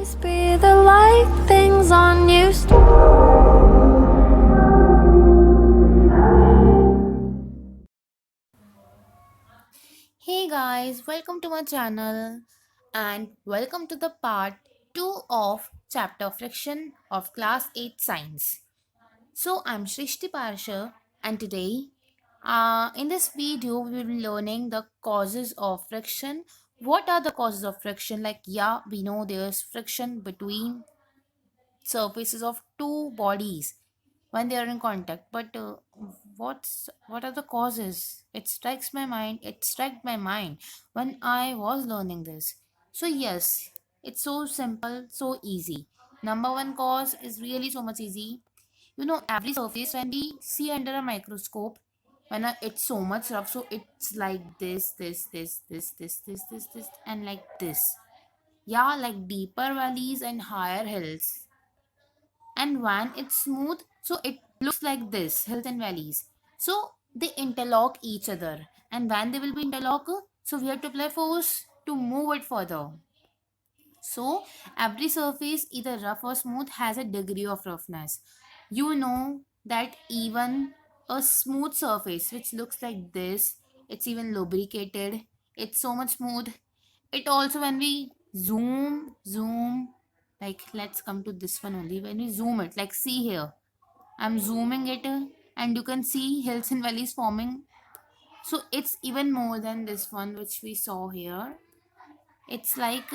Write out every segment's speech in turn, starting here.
always be the light things on you. Hey guys, welcome to my channel and welcome to the part 2 of chapter friction of class 8 science. So I'm Shrishti Parsha and today in this video we will be learning the causes of friction. What are the causes of friction? Like we know there's friction between surfaces of two bodies when they are in contact, but what are the causes? It struck my mind when I was learning this. So yes, it's so simple, so easy. Number one cause is really so much easy. Every surface when we see under a microscope, it's so much rough, so it's like this and like this. Yeah, like deeper valleys and higher hills. And when it's smooth, so it looks like this, hills and valleys. So they interlock each other, and when they will be interlock, so we have to apply force to move it further. So every surface, either rough or smooth, has a degree of roughness. You know that even a smooth surface which looks like this, it's even lubricated, it's so much smooth. It also, when we zoom, like let's come to this one only. When we zoom it, like see here, I'm zooming it, and you can see hills and valleys forming. So it's even more than this one which we saw here. It's like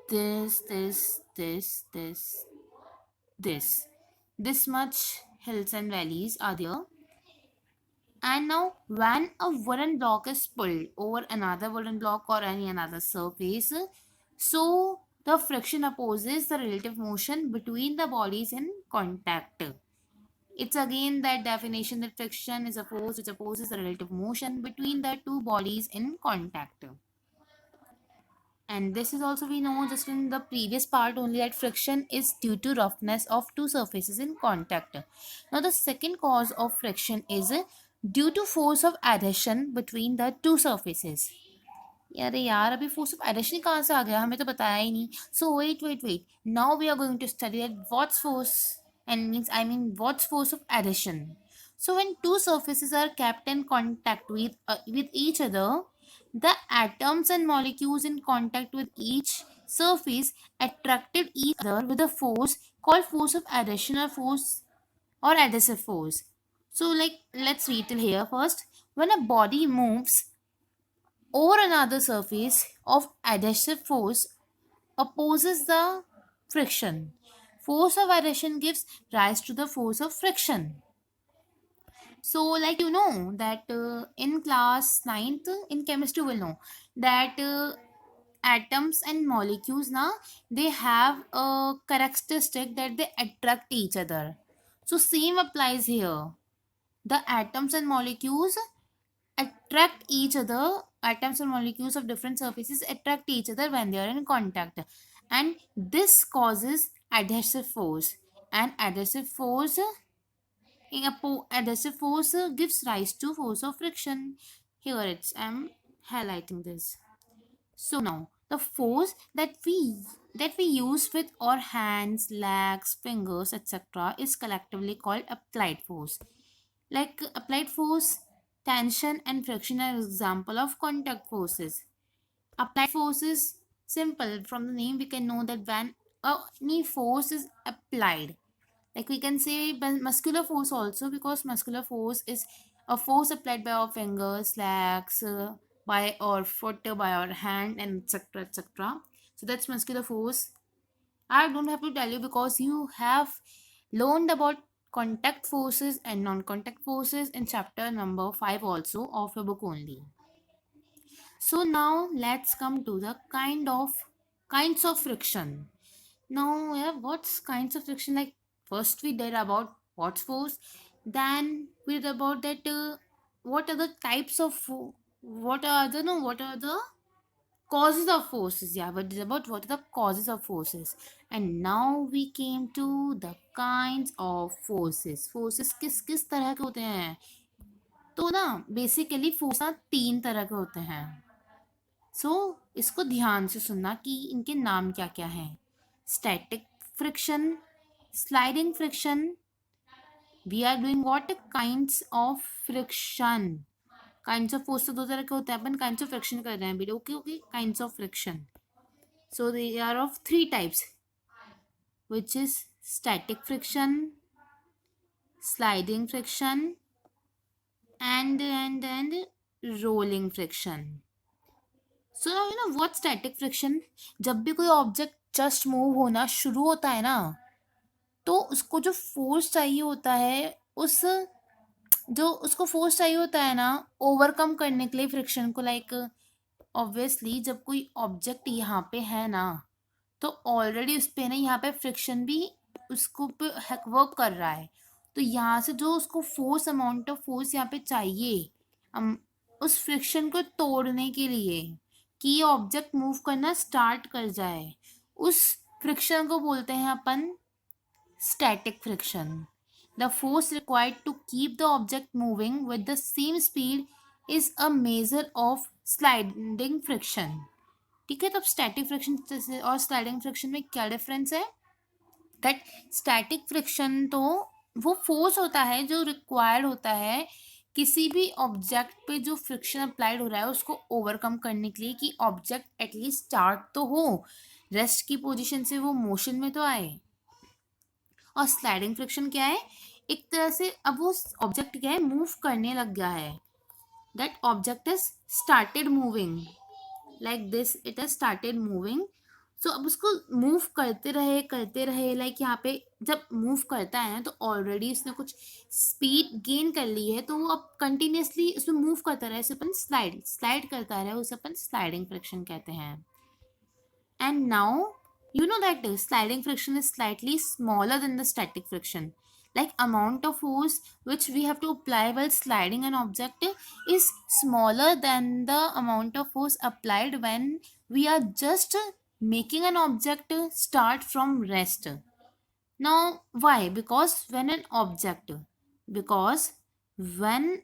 this, this much hills and valleys are there. And now when a wooden block is pulled over another wooden block or any another surface, so the friction opposes the relative motion between the bodies in contact. It's again that definition that friction is a force which opposes the relative motion between the two bodies in contact. And this is also, we know just in the previous part only, that friction is due to roughness of two surfaces in contact. Now the second cause of friction is due to force of adhesion between the two surfaces. अरे यार अभी force of addition कहाँ से आ गया, हमें तो बताया ही नहीं. So wait, now we are going to study that what's force and means I mean what's force of adhesion. So when two surfaces are kept in contact with each other, the atoms and molecules in contact with each surface attracted each other with a force called force of adhesion or adhesive force. So like let's read till here first. When a body moves over another surface of adhesive force opposes the friction. Force of adhesion gives rise to the force of friction. So, like that in class ninth in chemistry, we'll know that atoms and molecules now they have a characteristic that they attract each other. So, same applies here. The atoms and molecules attract each other. Atoms and molecules of different surfaces attract each other when they are in contact, and this causes adhesive force. And adhesive force gives rise to force of friction. Here it's I'm highlighting this. So now the force that we use with our hands, legs, fingers, etc. is collectively called applied force. Like applied force, tension and friction are example of contact forces. Applied force is simple. From the name we can know that when any force is applied, like we can say muscular force also, because muscular force is a force applied by our fingers, legs, by our foot, by our hand, and etc. So that's muscular force. I don't have to tell you because you have learned about contact forces and non-contact forces in chapter number 5 also of your book only. So now let's come to the kinds of friction. Now, yeah, what's kinds of friction? Like first we did about what's force, then we did about that what are the types of what are the causes of forces. Yeah, but it's about what are the causes of forces. And now we came to the kinds of forces. Forces किस किस तरह के होते हैं? तो ना basically force ना तीन तरह के होते हैं. सो इसको ध्यान से सुनना कि इनके नाम क्या क्या हैं. Static friction, sliding friction. We are doing what kinds of friction. Kinds of force तो दो तरह के होते हैं, अपन काइंड्स ऑफ फ्रिक्शन कर रहे हैं video. Okay okay, kinds of friction. So they are of three types, which is static friction, sliding friction, and rolling friction. So now you know what static friction. जब भी कोई object just move होना शुरू होता है ना, तो उसको जो फोर्स चाहिए होता है, उस जो उसको फोर्स चाहिए होता है ना ओवरकम करने के लिए फ्रिक्शन को, लाइक ऑब्वियसली जब कोई ऑब्जेक्ट यहाँ पे है ना, तो ऑलरेडी उस पे ना यहाँ पे फ्रिक्शन भी उसको पे वर्क कर रहा है. तो यहाँ से जो उसको फोर्स, अमाउंट ऑफ फोर्स यहाँ पे चाहिए उस फ्रिक्शन को तोड़ने के लिए कि ये ऑब्जेक्ट मूव करना स्टार्ट कर जाए, उस फ्रिक्शन को बोलते हैं अपन static friction. The force required to keep the object moving with the same speed is a measure of sliding friction. ठीक है, तो अब स्टैटिक फ्रिक्शन और स्लाइडिंग फ्रिक्शन में क्या डिफरेंस है? दैट स्टैटिक फ्रिक्शन तो वो फोर्स होता है जो रिक्वायर्ड होता है किसी भी ऑब्जेक्ट पे जो फ्रिक्शन अप्लाइड हो रहा है उसको ओवरकम करने के लिए कि ऑब्जेक्ट एटलीस्ट स्टार्ट तो हो, रेस्ट की पोजीशन से वो मोशन में तो आए. और स्लाइडिंग फ्रिक्शन क्या है? एक तरह से अब वो ऑब्जेक्ट क्या है, मूव करने लग गया है. That object is started moving like this, it has started moving. So अब उसको मूव करते रहे लाइक यहाँ पे जब मूव करता है ना, तो ऑलरेडी उसने कुछ स्पीड गेन कर ली है, तो वो अब कंटिन्यूसली उसमें मूव करता रहे, उसे अपन स्लाइड करता रहे, उसे अपन स्लाइडिंग फ्रिक्शन कहते हैं. And now you know that sliding friction is slightly smaller than the static friction. Like amount of force which we have to apply while sliding an object is smaller than the amount of force applied when we are just making an object start from rest. Now why? Because when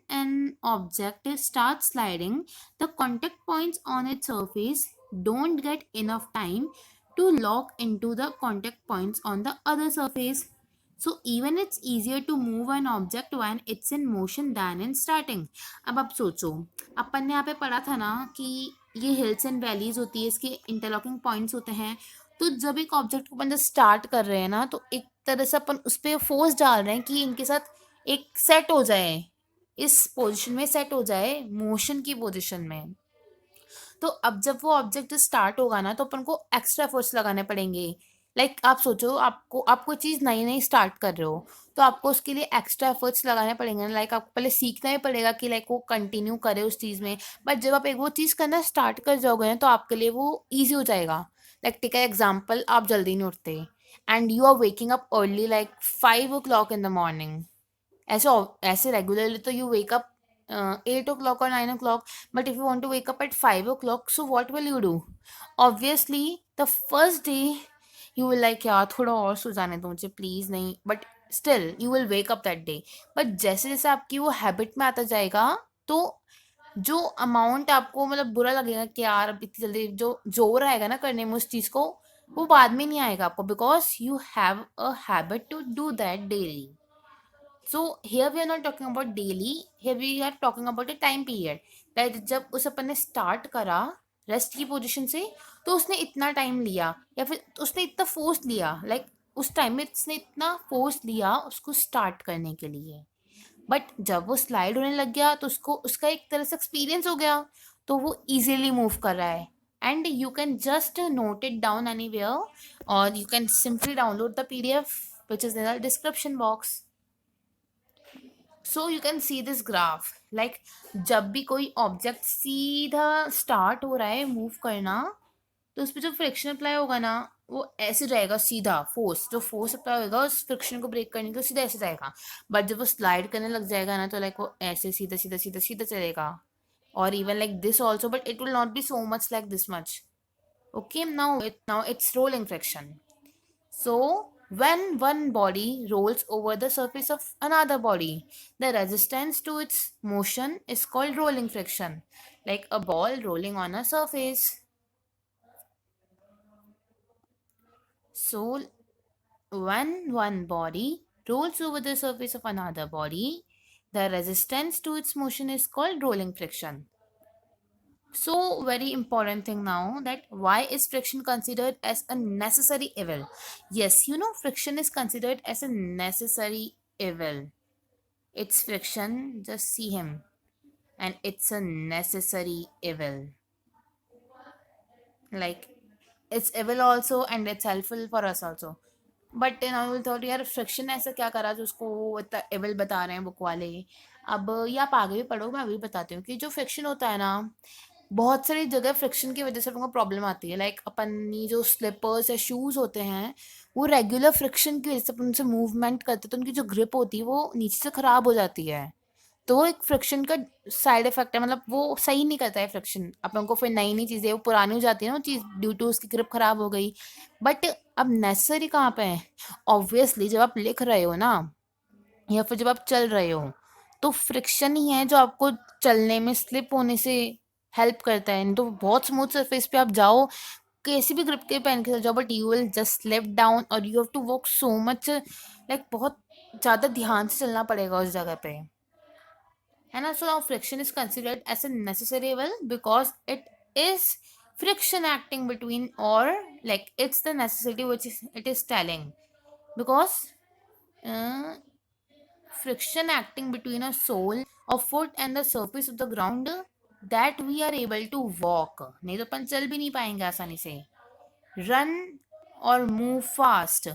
an object starts sliding, the contact points on its surface don't get enough time to lock into the contact points on the other surface. So even it's easier to move an object when it's in motion than in starting. अब आप सोचो, अपन ने यहाँ पे पढ़ा था ना कि ये हिल्स एंड वैलीज होती है, इसके इंटरलॉकिंग पॉइंट्स होते हैं. तो जब एक ऑब्जेक्ट को अपन जब स्टार्ट कर रहे हैं ना, तो एक तरह से अपन उस पर फोर्स डाल रहे हैं कि इनके साथ एक सेट हो जाए, इस पोजीशन में सेट हो जाए, मोशन की पोजीशन में. तो अब जब वो ऑब्जेक्ट स्टार्ट होगा ना, तो अपन को एक्स्ट्रा एफर्ट्स लगाने पड़ेंगे. लाइक आप सोचो, आप कोई चीज़ नई नई स्टार्ट कर रहे हो, तो आपको उसके लिए एक्स्ट्रा एफर्ट्स लगाने पड़ेंगे. लाइक आपको पहले सीखना ही पड़ेगा कि लाइक वो कंटिन्यू करे उस चीज़ में. बट जब आप एक वो चीज़ करना स्टार्ट कर जाओगे ना, तो आपके लिए वो ईजी हो जाएगा. लाइक टेक एग्जाम्पल, आप जल्दी नहीं उठते and you are waking up early like 5 o'clock in the morning. ऐसे ऐसे रेगुलरली तो you wake up 8 o'clock or 9 o'clock, but if you want to wake up at 5 o'clock, so what will you do? Obviously the first day you will like यार थोड़ा और सो जाने दो मुझे please, नहीं, but still you will wake up that day. But जैसे जैसे आपकी वो हैबिट में आता जाएगा, तो जो अमाउंट आपको मतलब बुरा लगेगा कि यार अब इतनी जल्दी जो जोर आएगा ना करने में उस चीज को, वो बाद में नहीं आएगा आपको, because you have a habit to do that daily. So here we are not talking about daily, here we are talking about a time period. That जब उस अपन ने स्टार्ट करा रेस्ट की पोजीशन से, तो उसने इतना टाइम लिया या फिर उसने इतना फोर्स लिया, लाइक उस टाइम में उसने इतना फोर्स लिया उसको स्टार्ट करने के लिए. बट जब वो स्लाइड होने लग गया, तो उसको उसका एक तरह से एक्सपीरियंस हो गया, तो वो इजीली मूव कर रहा है. And you can just note it down anywhere, और you can simply download the PDF which is in the description box. So you can see this graph. Like जब भी कोई ऑब्जेक्ट सीधा स्टार्ट हो रहा है मूव करना, तो उस पर जो फ्रिक्शन अप्लाई होगा ना, वो ऐसे जाएगा सीधा. जो फोर्स अप्लाई होगा उस फ्रिक्शन को ब्रेक करने के लिए सीधा ऐसे जाएगा. बट जब वो स्लाइड करने लग जाएगा ना, तो लाइक वो ऐसे सीधा सीधा सीधा सीधा चलेगा. और even like this also, but it will not be so much like this much. Okay, now it's rolling friction. So When one body rolls over the surface of another body, the resistance to its motion is called rolling friction, like a ball rolling on a surface. So, when one body rolls over the surface of another body, the resistance to its motion is called rolling friction. So, very important thing now, that why is friction considered as a necessary evil? Yes, friction is considered as a necessary evil. It's friction, just see him. And it's a necessary evil. Like, it's evil also and it's helpful for us also. But I will thought यार friction ऐसा क्या करा जो उसको वो इतना evil बता रहे हैं बुक वाले। अब ये आप आगे भी पढ़ो, मैं अभी बताती हूँ कि जो फ्रिक्शन होता है ना, बहुत सारी जगह फ्रिक्शन की वजह से अपन को प्रॉब्लम आती है। लाइक अपनी जो स्लीपर्स या शूज़ होते हैं, वो रेगुलर फ्रिक्शन की वजह से अपन उनसे मूवमेंट करते हैं, तो उनकी जो ग्रिप होती है वो नीचे से ख़राब हो जाती है। तो वो एक फ्रिक्शन का साइड इफेक्ट है, मतलब वो सही नहीं करता है फ्रिक्शन अपन को। फिर नई नई चीज़ें वो पुरानी हो जाती है ना वो चीज़, ड्यू टू उसकी ग्रिप खराब हो गई। बट अब नेसेसरी कहाँ पे है? ऑब्वियसली जब आप लिख रहे हो ना, या फिर जब आप चल रहे हो, तो फ्रिक्शन ही है जो आपको चलने में स्लिप होने से हेल्प करता है। नहीं तो बहुत स्मूथ सरफेस पे आप जाओ, कैसी भी ग्रिप के पहन के चल जाओ, but you will just slip down और you have to walk so much, like बहुत ज़्यादा ध्यान से चलना पड़ेगा उस जगह पे, है ना। So now friction is considered as a necessary evil because it is friction acting between, or like it's the necessity which is it is telling, because uh, friction acting between a sole of foot and the surface of the ground, that we are able to walk, नहीं तो अपन चल भी नहीं पाएंगे आसानी से, run or move fast,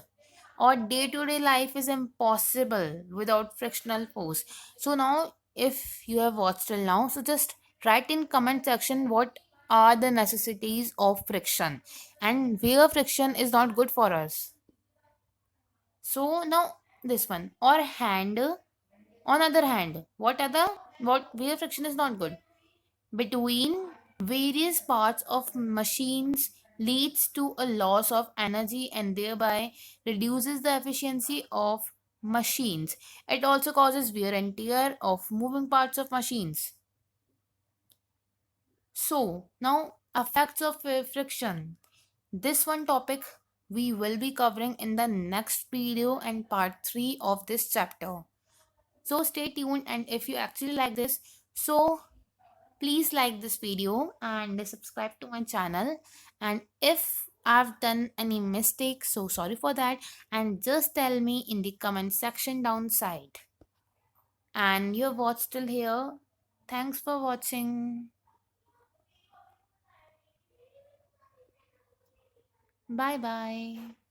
or day to day life is impossible without frictional force. So now, if you have watched till now, so just write in comment section what are the necessities of friction and where friction is not good for us. So now this one, or hand, on other hand, what where friction is not good? Between various parts of machines leads to a loss of energy and thereby reduces the efficiency of machines. It also causes wear and tear of moving parts of machines. So, now effects of friction. This one topic we will be covering in the next video and part 3 of this chapter. So, stay tuned, and if you actually like this, so please like this video and subscribe to my channel. And if I've done any mistake, so sorry for that, and just tell me in the comment section downside. And you've watched till here, thanks for watching. Bye bye.